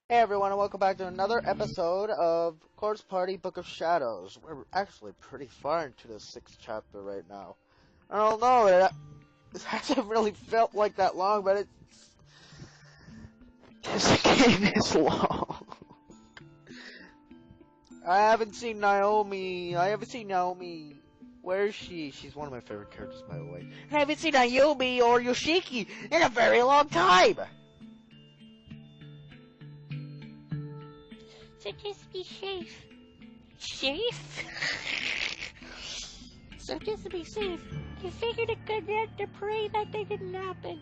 Hey everyone, and welcome back to another episode of Corpse Party Book of Shadows. We're actually pretty far into the 6th chapter right now. I don't know, it hasn't really felt like that long, but this game is long. I haven't seen Naomi. Where is she? She's one of my favorite characters, by the way. I haven't seen Naomi or Yoshiki in a very long time. So just be safe. Safe? So just be safe. You figured it good not to pray that they didn't happen.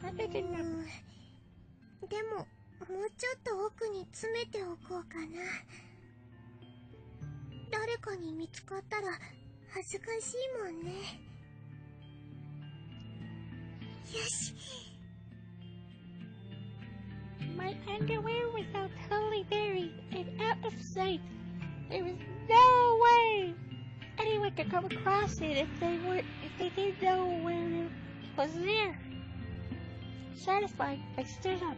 That they didn't happen. でも、もうちょっと奥に詰めておこうかな。誰かに見つかったら恥ずかしいもんね。よし。My underwear was now totally buried and out of sight. There was no way anyone could come across it if they didn't know where it was there. Satisfied, I stood up.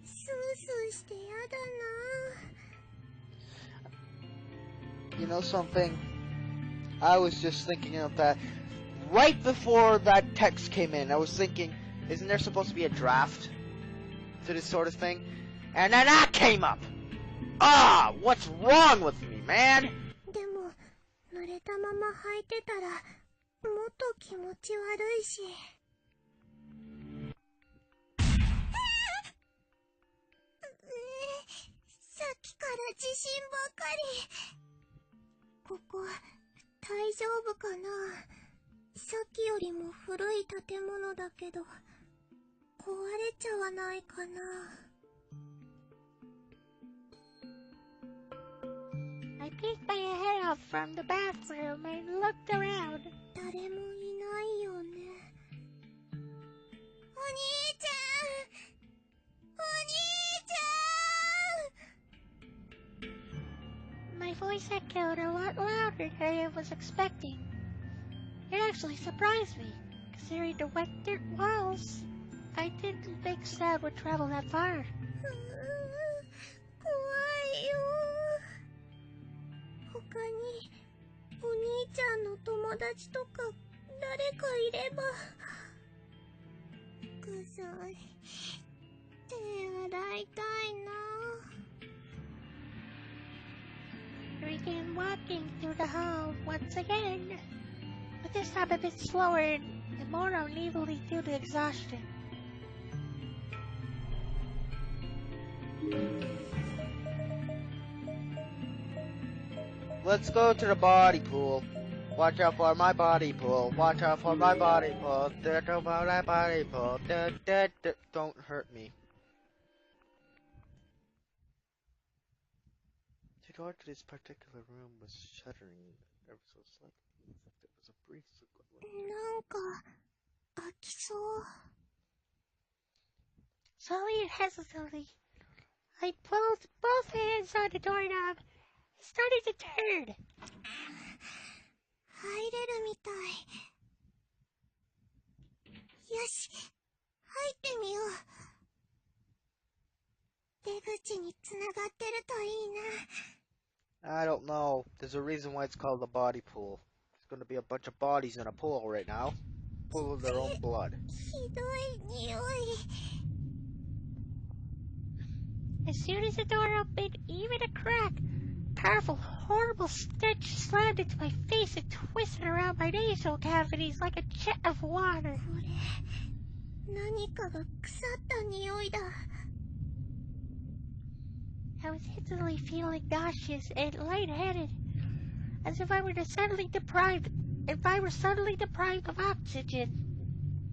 スースーしてやだな。You know something? I was just thinking of that right before that text came in. I was thinking, isn't there supposed to be a draft to this sort of thing? And then that came up! Ah! What's wrong with me, man? でも、濡れたまま履いてたら、もっと気持ち悪いし。さっきから地震ばかり。ここ、大丈夫かな？さっきよりも古い建物だけど、壊れちゃわないかな。I peeked my head out from the bathroom and looked around. 誰もいないよね。お兄ちゃん！お兄ちゃん！ My voice echoed a lot louder than I was expecting. It actually surprised me, considering the wet dirt walls. I didn't think sound would travel that far. 怖いよ。他にお兄ちゃんの友達とか誰かいれば。くさい。手洗いたいな。I began walking through the hall once again, but this time a bit slower and more unevenly due to exhaustion. Let's go to the body pool. Watch out for my body pool. Watch out for my body pool. My body pool. Don't hurt me. The door to this particular room was shuddering ever so slightly. There was a brief second. なんか開きそう。 Slowly and hesitantly, I pulled both hands on the doorknob. It started to turn. 入れるみたい。よし、入ってみよう。出口につながってるといいな。 I don't know. There's a reason why it's called the body pool. There's gonna be a bunch of bodies in a pool right now. Full of their own blood. ひどい匂い。 As soon as the door opened, even a crack, powerful, horrible stench slammed into my face and twisted around my nasal cavities like a jet of water. これ、何かが腐った匂いだ。 I was instantly feeling nauseous and lightheaded, as if I were suddenly deprived of oxygen.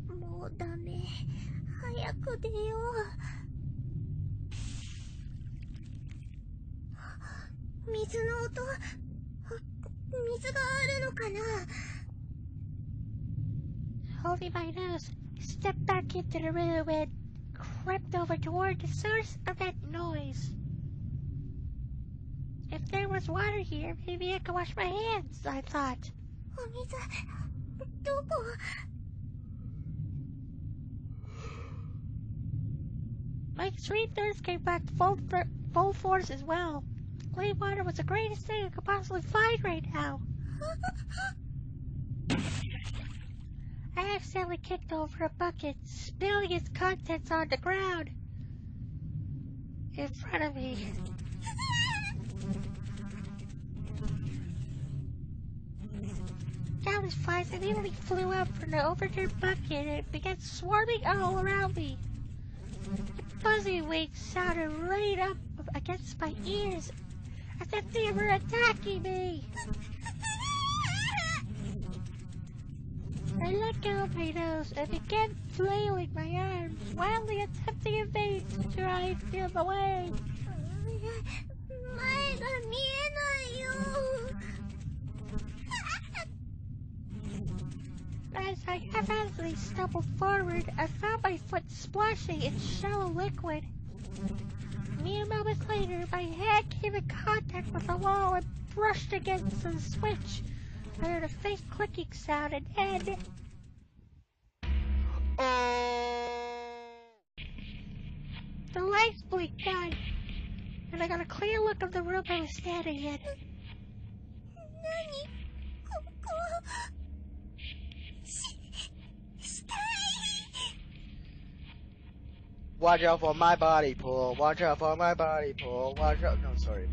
もうダメ。早く出よう。水の音。水があるのかな。 Holding my nose, I stepped back into the room and crept over toward the source of that noise. If there was water here, maybe I could wash my hands, I thought. お水、どこ？ My 3/3 came back full force as well. Clean water was the greatest thing I could possibly find right now. I accidentally kicked over a bucket, spilling its contents on the ground in front of me. Countless flies immediately flew up from the overturned bucket and began swarming all around me. The buzzing wings sounded right up against my ears as if they were attacking me. I let go of my nose and began flailing my arms, wildly attempting in vain to try and steal them away. As I haphazardly stumbled forward, I found my foot splashing in shallow liquid. Mere moments later, my hand came in contact with the wall and brushed against the switch. I heard a faint clicking sound and then... The lights blinked on, and I got a clear look of the room I was standing in. Watch out for my body pool. Watch out for my body pool. Watch out. No, sorry.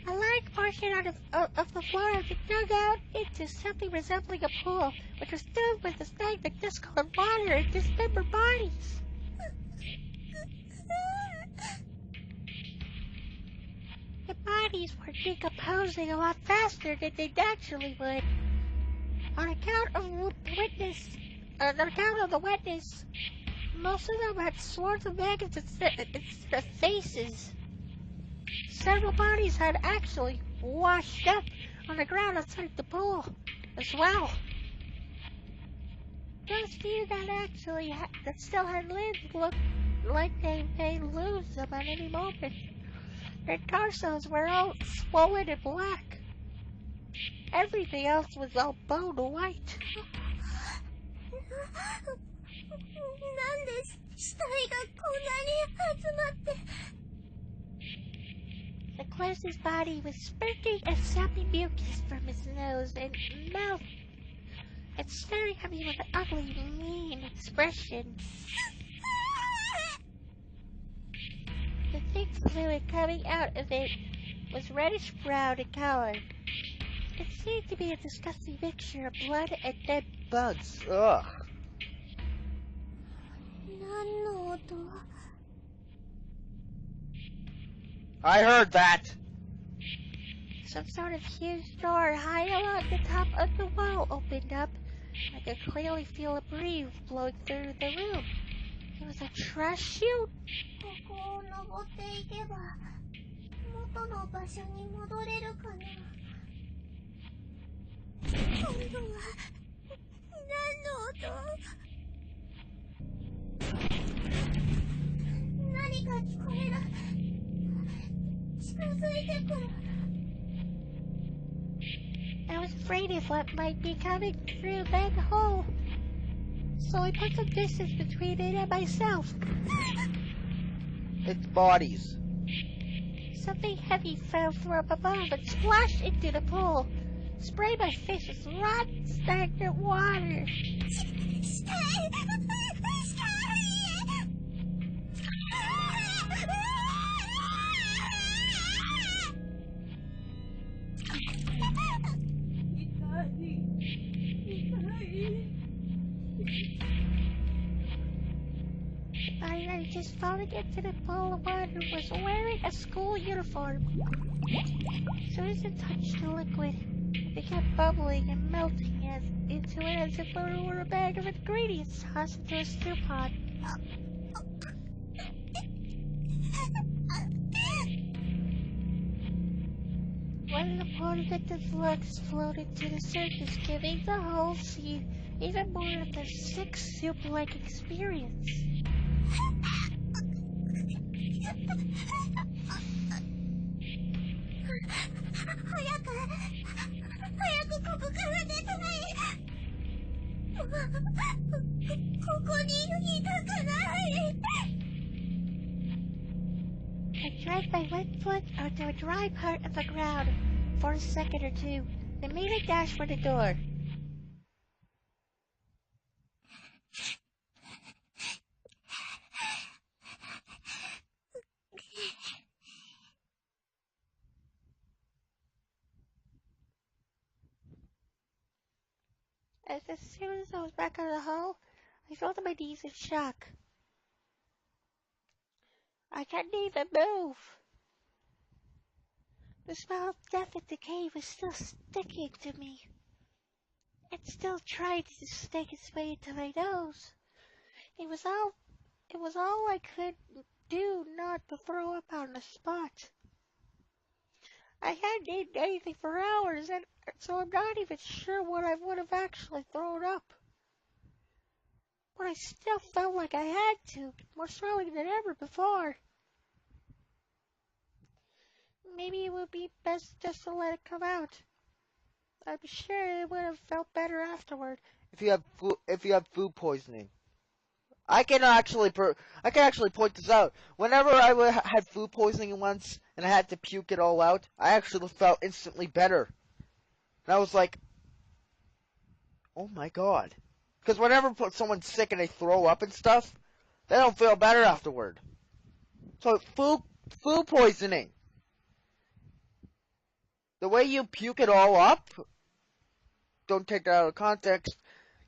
A large portion of the floor had been dug out into something resembling a pool, which was filled with a stagnant, discolored water and dismembered bodies. The bodies were decomposing a lot faster than they naturally would. On account of the wetness, most of them had swarms of maggots instead of faces. Several bodies had actually washed up on the ground outside the pool as well. Those few that still had limbs looked like they may lose them at any moment. Their torsos were all swollen and black. Everything else was all bone white. The closest body was spurting and sappy mucus from his nose and mouth, and staring at me with an ugly, mean expression. The thick fluid coming out of it was reddish-brown in color. It seemed to be a disgusting mixture of blood and dead Bugs. Ugh. I heard that. Some sort of huge door high along the top of the wall opened up. I could clearly feel a breeze blowing through the room. It was a trash chute. I was afraid of what might be coming through that hole, so I put some distance between it and myself. It's bodies. Something heavy fell from above and splashed into the pool, sprayed my face with rotten, stagnant water. I just falling into the pool of water was wearing a school uniform. As soon as it touched the liquid, it began bubbling and melting into it as if it were a bag of ingredients tossed into a stew pot. One of the poor victim's legs floated to the surface, giving the whole scene even more of the sick soup-like experience. I dragged my wet foot onto a dry part of the ground for a second or two, then made a dash for the door. As soon as I was back out of the hall, I fell to my knees in shock. I couldn't even move. The smell of death and decay was still sticking to me. It still tried to snake its way into my nose. It was all I could do not to throw up on the spot. I hadn't eaten anything for hours, and so I'm not even sure what I would have actually thrown up. But I still felt like I had to, more strongly than ever before. Maybe it would be best just to let it come out. I'm sure it would have felt better afterward. If you have food poisoning, I can actually point this out. Whenever I had food poisoning once and I had to puke it all out, I actually felt instantly better. And I was like, oh my god. Because whenever someone's sick and they throw up and stuff, they don't feel better afterward. So food poisoning. The way you puke it all up, don't take that out of context,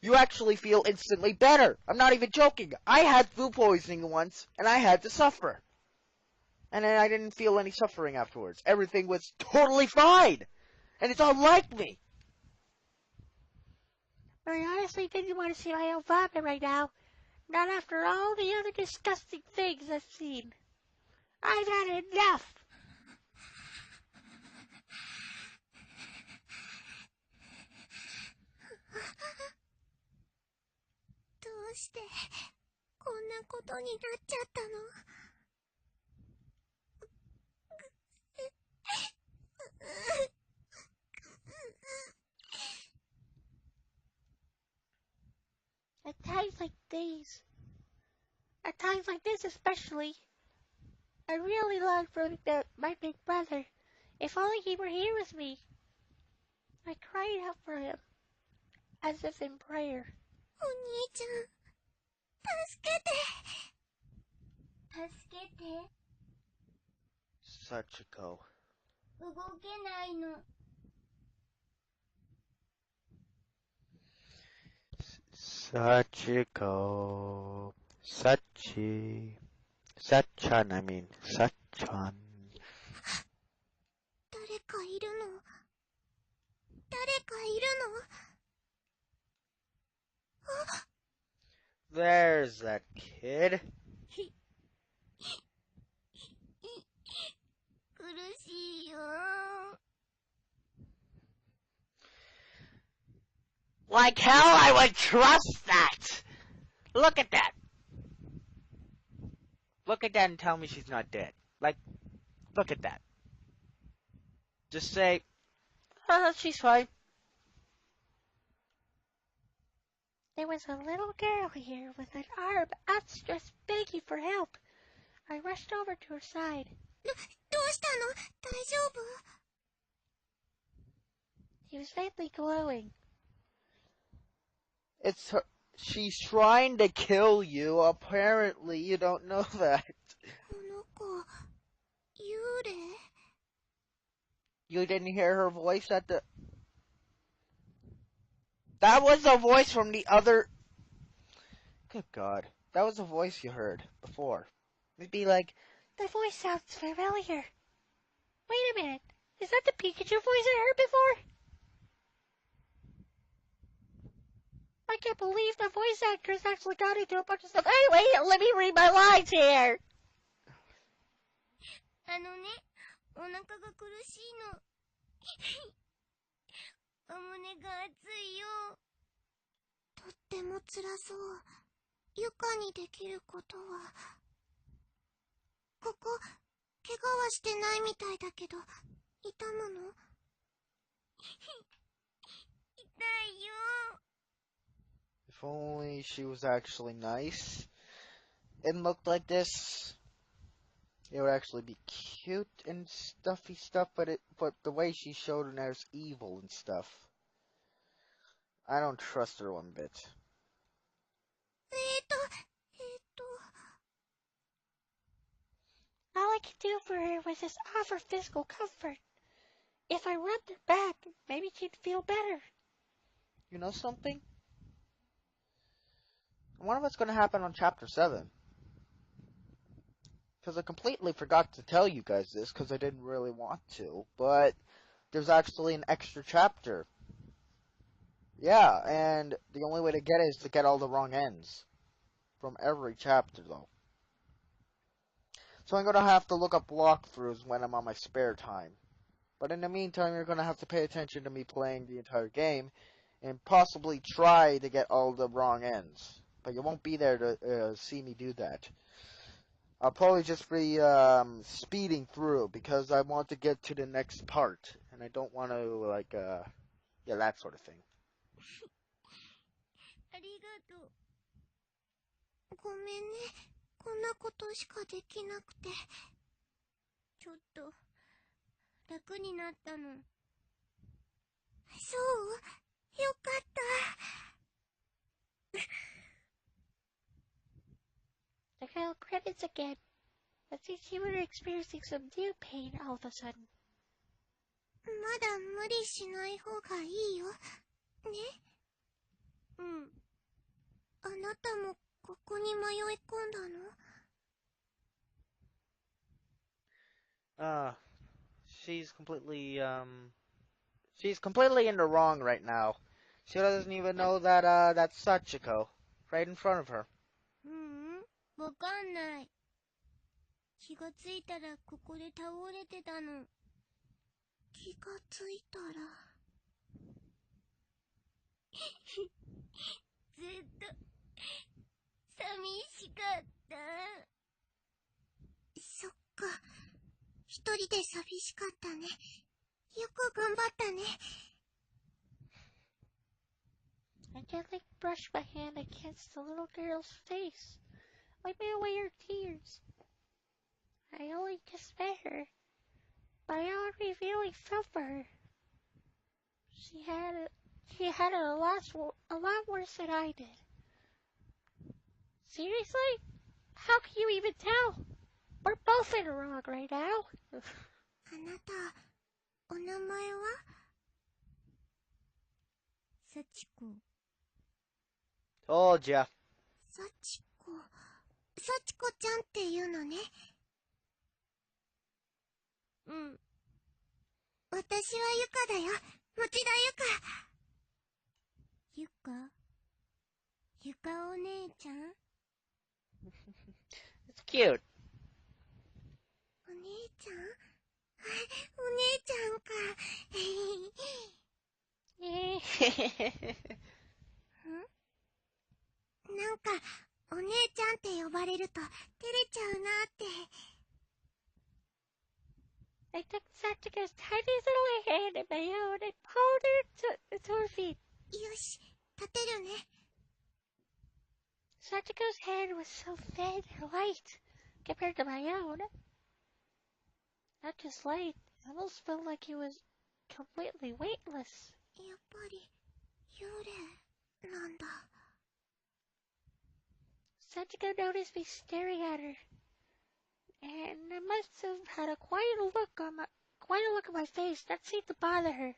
you actually feel instantly better. I'm not even joking. I had food poisoning once, and I had to suffer. And then I didn't feel any suffering afterwards. Everything was totally fine. And it's unlike me. But I honestly didn't want to see my own vomit right now. Not after all the other disgusting things I've seen. I've had enough. どうしてこんなことになっちゃったの。At times like this especially, I really long for my big brother. If only he were here with me. I cried out for him, as if in prayer. お兄ちゃん、助けて。助けて。Sachiko. 動けないの。Sachiko. Sachan, I mean. Sachan. 誰かいるの。誰かいるの。あ、 There's that kid. 苦しいよ。 Like hell I would trust that! Look at that! Look at that and tell me she's not dead. Like, look at that. Just say, oh, she's fine. There was a little girl here with an arm outstretched begging for help. I rushed over to her side. どうしたの？大丈夫？ She was faintly glowing. It's her. She's trying to kill you. Apparently, you don't know that. この子、幽霊？ You didn't hear her voice at the... That was a voice from the other... Good God. That was a voice you heard before. It'd be like... The voice sounds familiar. Wait a minute. Is that the Pikachu voice I heard before? I can't believe the voice actress actually got into a bunch of stuff. Anyway, let me read my lines here. あのね、お腹が苦しいの。お胸が熱いよ。とっても辛そう。床にできることは。ここ、怪我はしてないみたいだけど、痛むの？痛いよ。 If only she was actually nice and looked like this, it would actually be cute and stuffy stuff, but the way she showed it as evil and stuff, I don't trust her one bit. えーと、えーと、 All I could do for her was just offer physical comfort. If I rubbed her back, maybe she'd feel better. You know something? I wonder what's going to happen on Chapter 7. Because I completely forgot to tell you guys this, because I didn't really want to, but there's actually an extra chapter. Yeah, and the only way to get it is to get all the wrong ends. From every chapter, though. So I'm going to have to look up walkthroughs when I'm on my spare time. But in the meantime, you're going to have to pay attention to me playing the entire game, and possibly try to get all the wrong ends. But you won't be there to see me do that. I'll probably just be speeding through, because I want to get to the next part, and I don't want to, yeah, that sort of thing. ありがとう。ごめんね。こんなことしかできなくて。ちょっと、楽になったの。そう？よかった。The girl credits again. Let's see, she was experiencing some new pain all of a sudden. まだ無理しない方がいいよ。ね？うん。あなたもここに迷い込んだの？ She's completely in the wrong right now. She doesn't even know that, that's Sachiko. Right in front of her. わかんない。気がついたらここで倒れてたの。気がついたら。ずっと、寂しかった。そっか。一人で寂しかったね。よく頑張ったね。I gently brushed my hand against the little girl's face, wiping away her tears. I only just met her, but I already really felt for her. She had it a lot worse than I did. Seriously? How can you even tell? We're both in the wrong right now. あなた、お名前は？幸子。Told ya. 幸子。幸子ちゃんっていうのね。うん。私はゆかだよ。持田ゆか。ゆか？ゆかお姉ちゃん？ It's cute. お姉ちゃん？お姉ちゃんか。なんか、お姉ちゃんって呼ばれると、照れちゃうなって。I took Sachiko's tiny little hand in my own and pulled her to her feet. よし、立てるね。Sachiko's hand was so thin and light compared to my own. Not just light, it almost felt like it was completely weightless. やっぱり、幽霊、なんだ。Sachiko noticed me staring at her, and I must have had quite a look on my face that seemed to bother her,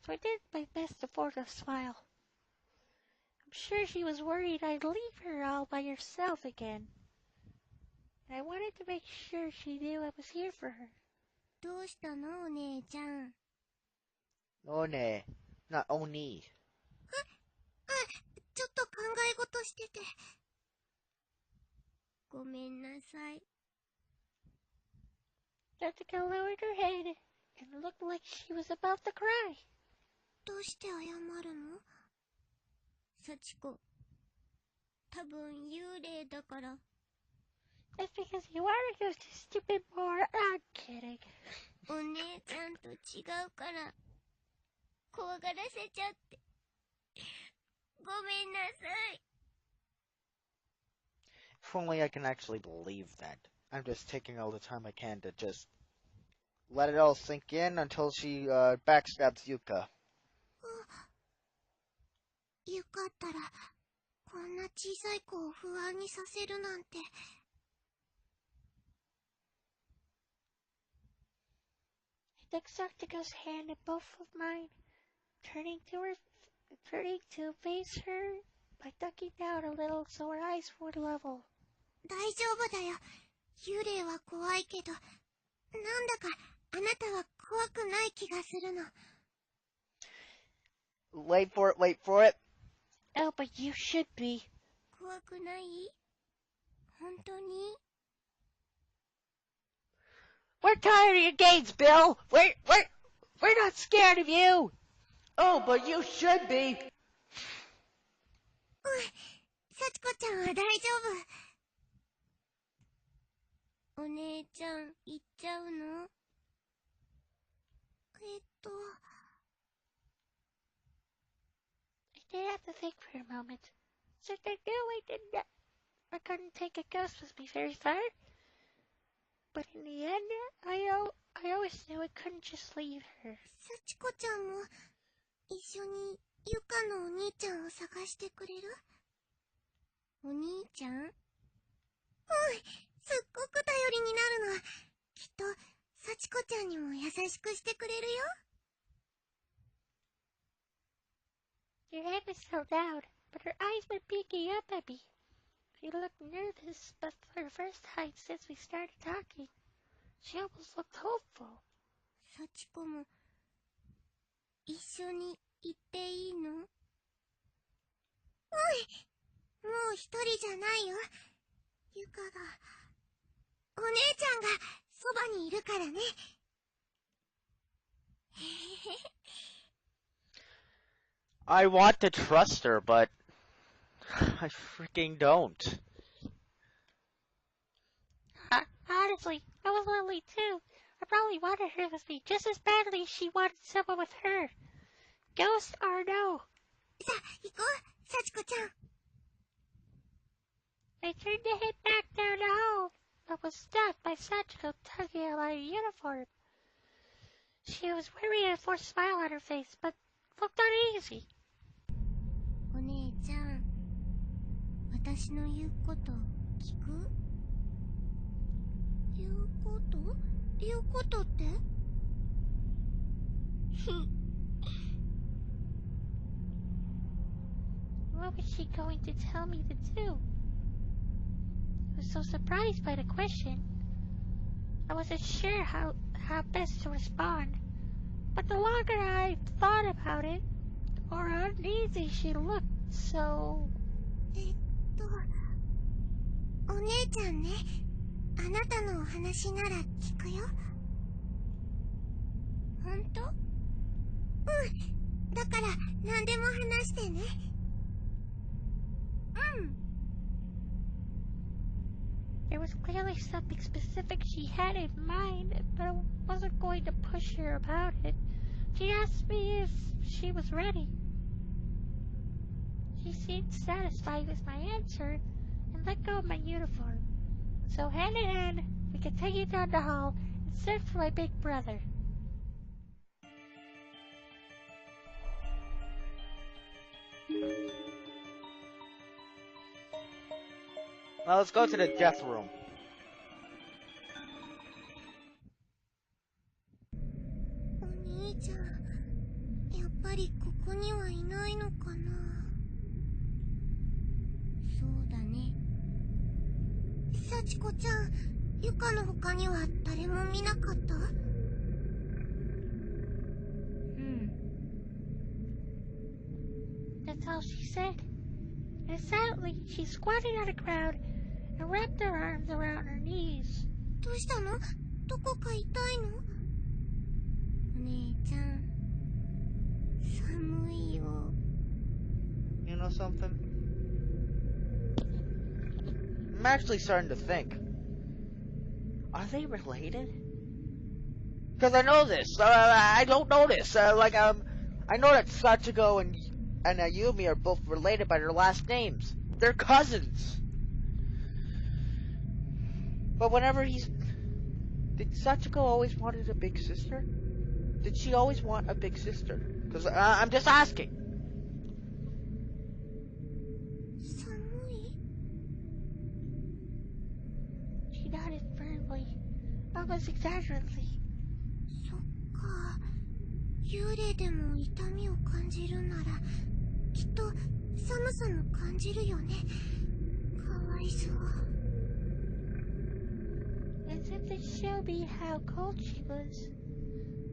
so I did my best to force a smile. I'm sure she was worried I'd leave her all by herself again. And I wanted to make sure she knew I was here for her. どうしたのお姉ちゃん。One. Not Oni. ちょっと考え事してて。ごめんなさい。Jessica lowered her head and looked like she was about to cry. どうして謝るの？幸子。多分幽霊だから。That's because you are just a stupid boy. I'm kidding. お姉ちゃんと違うから、怖がらせちゃって。ごめんなさい。If only I can actually believe that. I'm just taking all the time I can to just let it all sink in until she backstabs Yuka. よかったら、こんな小さい子を不安にさせるなんて。I took Sartika's hand in both of mine, turning to face her by ducking down a little so her eyes were level. 大丈夫だよ。幽霊は怖いけど、なんだかあなたは怖くない気がするの。Wait for it, wait for it. Oh, but you should be. 怖くない？本当に？ We're tired of your games, Bill. We're not scared of you. Oh, but you should be. 幸子ちゃんは大丈夫。お姉ちゃん、行っちゃうの？I did have to think for a moment. Since I knew I couldn't take a ghost with me very far. But in the end, I always knew I couldn't just leave her. 幸子ちゃんも一緒にゆかのお兄ちゃんを探してくれる？お兄ちゃん？すっごく頼りになるの。きっと幸子ちゃんにも優しくしてくれるよ。Your hand was held out, but her eyes were peeking up at me. She looked nervous, but for the first time since we started talking, she almost looked hopeful. 幸子も一緒に行っていいの？もう一人じゃないよ。ゆかが、お姉ちゃんがそばにいるからね。I want to trust her, but I freaking don't. Honestly, I was lonely too. I probably wanted her with me just as badly as she wanted someone with her. Ghost or no. さあ、行こう、幸子ちゃん。I turned to head back down the hall, but was stopped by Sachiko tugging at my uniform. She was wearing a forced smile on her face, but looked uneasy. お姉ちゃん、私の言うこと聞く？言うことって？What was she going to tell me to do? I was so surprised by the question. I wasn't sure how best to respond. But the longer I thought about it, the more uneasy she looked, so... お姉ちゃんね、あなたのお話なら聞くよ。ほんと？だから何でも話してね。There was clearly something specific she had in mind, but I wasn't going to push her about it. She asked me if she was ready. She seemed satisfied with my answer and let go of my uniform. So hand in hand, we continued down the hall and sent for my big brother. Now let's go to the death room. お兄ちゃん、やっぱりここにはいないのかな。そうだね。幸子ちゃん、ゆかの他には誰も見なかった？That's all she said. And silently, she squatted on the ground and wrapped her arms around her knees. どうしたの？どこか痛いの？お姉ちゃん、寒いよ。You know something? I'm actually starting to think. Are they related? Because I know this. I don't know this. I know that Sachiko and Ayumi are both related by their last names. They're cousins. But whenever he's... Did Sachiko always wanted a big sister? Did she always want a big sister? Because I'm just asking. Samui? She nodded firmly, almost exaggerately. そっか。幽霊でも痛みを感じるなら、きっと寒さも感じるよね。かわいそう。As if to show me how cold she was,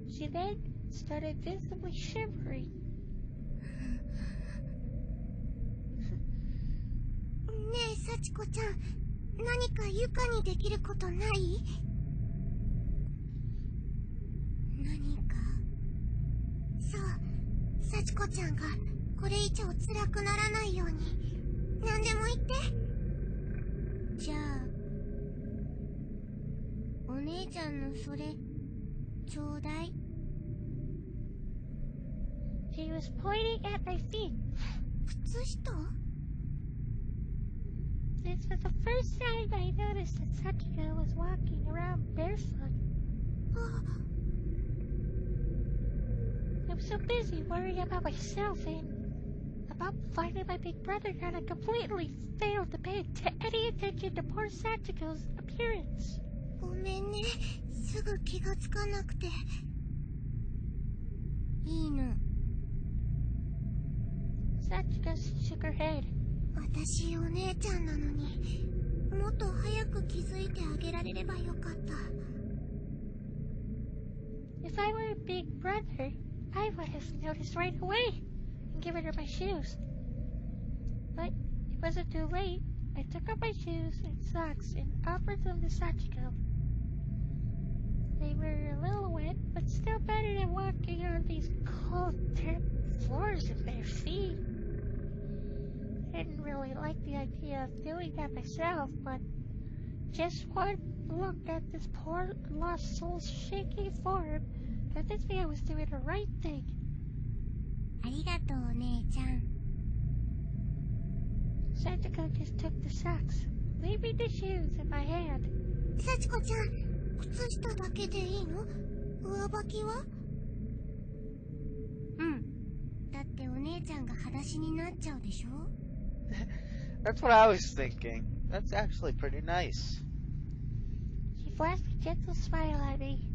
she then started visibly shivering. ねえ、幸子ちゃん、何かゆかにできることない？何か。そう、幸子ちゃんがこれ以上辛くならないように、何でも言って。じゃあ、お姉ちゃんのそれ、ちょうだい。She was pointing at my feet. 靴下？ This was the first time I noticed that Sachiko was walking around barefoot. I was so busy worrying about myself and about finding my big brother that I completely failed to pay any attention to poor Sachiko's appearance. ごめんね、すぐ気がつかなくて。いいの。Sachiko shook her head. 私お姉ちゃんなのに、もっと早く気づいてあげられればよかった。If I were a big brother, I would have noticed right away and given her my shoes. But it wasn't too late. I took off my shoes and socks and offered them to Sachiko. They were a little wet, but still better than walking on these cold, damp floors with bare feet. I didn't really like the idea of doing that myself, but just one look at this poor lost soul's shaking form convinced me I was doing the right thing. ありがとうお姉ちゃん。Sachiko just took the socks, leaving the shoes in my hand. 幸子ちゃん、靴下だけでいいの？上履きは？うん。だってお姉ちゃんが裸足になっちゃうでしょ？ That's what I was thinking. That's actually pretty nice. She flashed a gentle smile at me,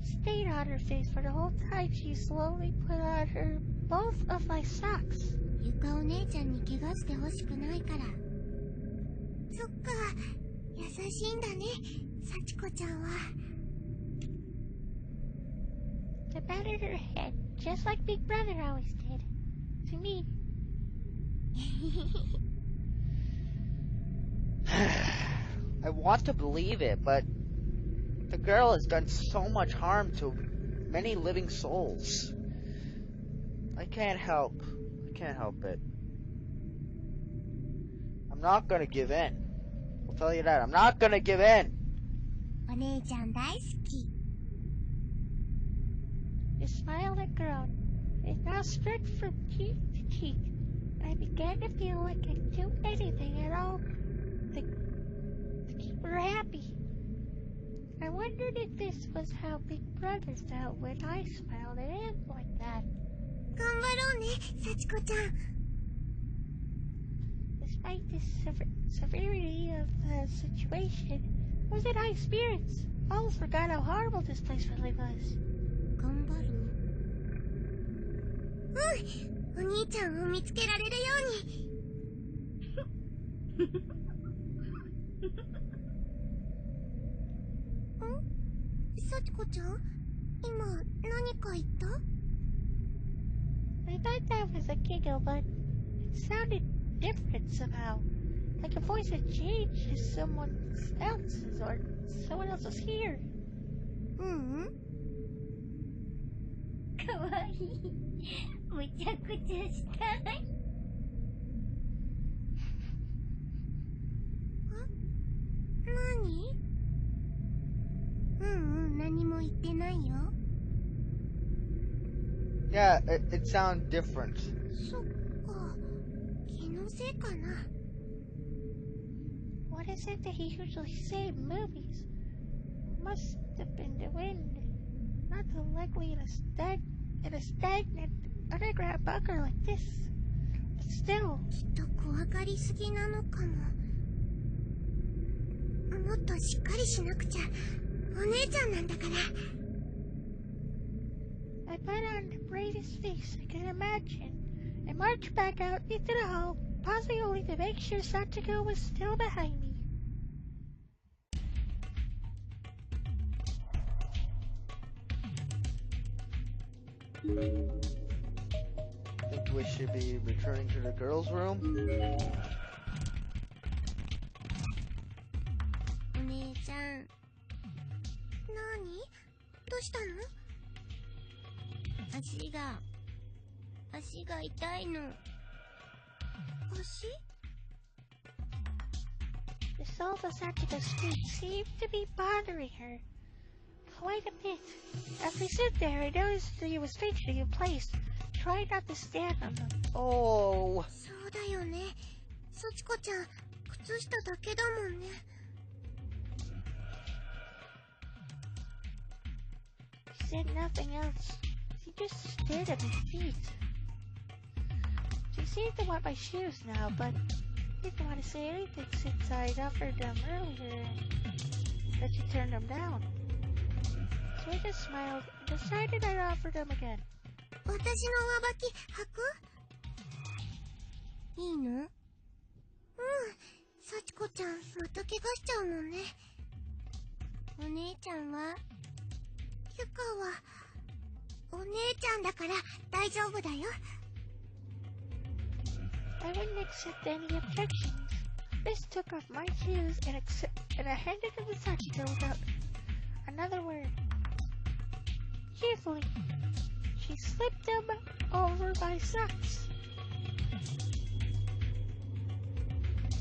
stayed on her face for the whole time she slowly put on her both of my socks. ゆかお姉ちゃんに怪我してほしくないから。そっか、優しいんだね、幸子ちゃんは。I patted her head, just like Big Brother always did. To me. I want to believe it, but the girl has done so much harm to many living souls. I can't help it. I'm not gonna give in. I'll tell you that. I'm not gonna give in. お姉ちゃん大好き。I smiled and groaned. It now stretched from cheek to cheek. I began to feel like I'd do anything at all to keep her happy. I wondered if this was how Big Brother felt when I smiled at him like that. 頑張ろうね、幸子ちゃん。Despite the severity of the situation, I was in high spirits. I almost forgot how horrible this place really was. 頑張る？うん、お兄ちゃんを見つけられるように。ん？幸子ちゃん？今、何か言った？ I thought that was a giggle, but it sounded different somehow. Like a voice had changed to someone else's, or someone else was here. ううん。かわいい。むちゃくちゃしたい。何？何も言ってないよ。Yeah, it sounds different. そっか。気のせいかな。What isn't that he usually saved movies. Must have been the wind. Not so likely in a stagnant underground bunker like this. But still. きっと怖がりすぎなのかも。もっとしっかりしなくちゃ。お姉ちゃんなんだから。I put on the bravest face I could imagine and marched back out into the hall, pausing only to make sure Sachiko was still behind me. Think we should be returning to the girls' room? お姉ちゃん。なに？どうしたの？足が痛いの。足？ The soles of Sachiko's feet seemed to be bothering her quite a bit. As we stood there, I noticed that he was fidgeting in place, trying not to stand on them. Oh. そうだよね。幸子ちゃん、靴下だけだもんね。She said nothing else. She just stared at my feet. She seemed to want my shoes now, but didn't want to say anything since I'd offered them earlier and that she turned them down. So I just smiled and decided I'd offer them again. 私の上履き履く？いいの？うん。幸子ちゃん、また怪我しちゃうもんね。お姉ちゃんは？ゆかは、お姉ちゃんだから大丈夫だよ。I wouldn't accept any objections. I just took off my shoes and I handed them to Sachiko without another word. Cheerfully, she slipped them over my socks.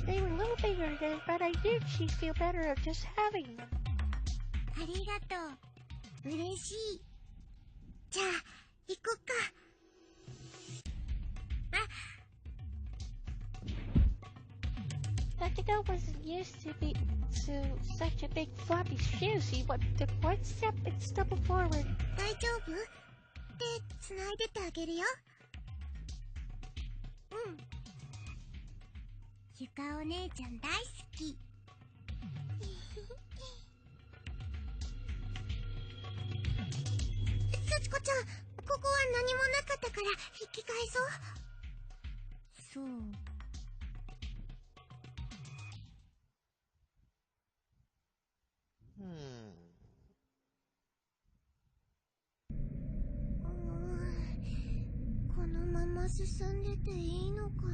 They were a little bigger then, but I knew she'd feel better of just having them. ありがとう。嬉しい。じゃあ、行こっか。Sachiko wasn't used to such a big floppy shoe. She took one step and stumbled forward. 大丈夫？手繋いでてあげるよ。うん。ゆかお姉ちゃん大好き。幸子ちゃん、ここは何もなかったから引き返そう。そう。このまま進んでていいのかな。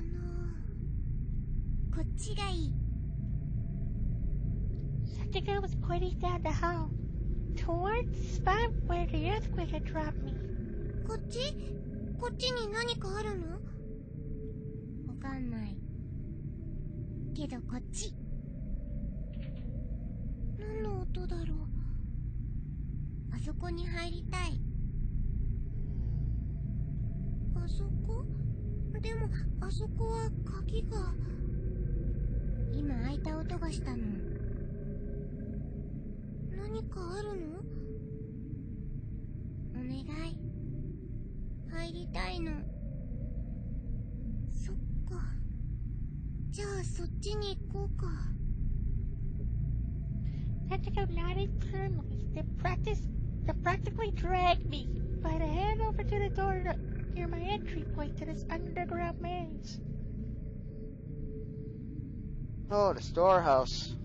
こっちがいい。Sachiko was pointing down the hall, towards the spot where the earthquake had dropped me. こっち？こっちに何かあるの？わかんない。けどこっち。何の音だろう。あそこに入りたい。あそこ？でも、あそこは鍵が。今開いた音がしたの。何かあるの？お願い。入りたいの。そっか。じゃあそっちに行こうか。Sachiko nodded firmly. They practically dragged me by the hand over to the door near my entry point to this underground maze. Oh, the storehouse.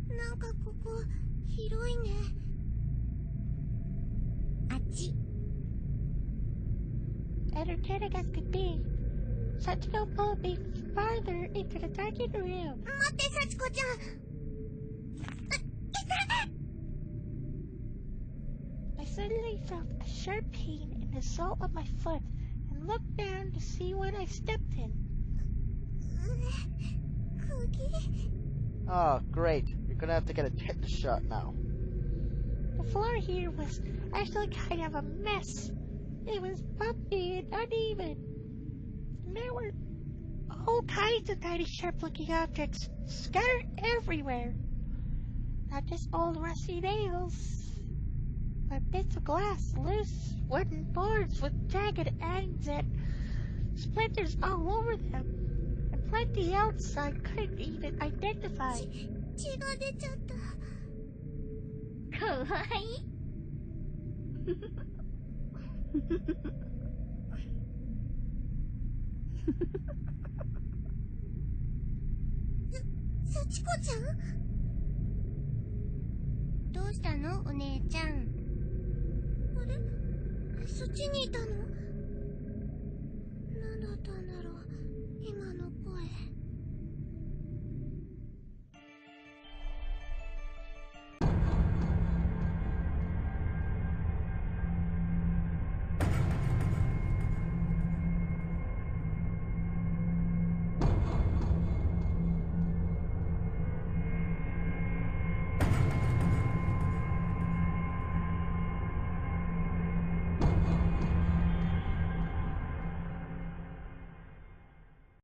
なんかここ広いね。あっち。Entertaining as could be, Sachiko pulled me farther into the darkened room. 待って、幸子ちゃん。I suddenly felt a sharp pain in the sole of my foot and looked down to see what I stepped in. Oh, great. You're gonna have to get a tetanus shot now. The floor here was actually kind of a mess. It was bumpy and uneven. there were all kinds of tiny sharp-looking objects scattered everywhere. Not just old rusty nails, but bits of glass, loose wooden boards with jagged ends and splinters all over them, and plenty else I couldn't even identify. 血が出ちゃった。かわいい。幸子ちゃん？どうしたのお姉ちゃん。あれ？そっちにいたの？なんだったんだろう、今の声。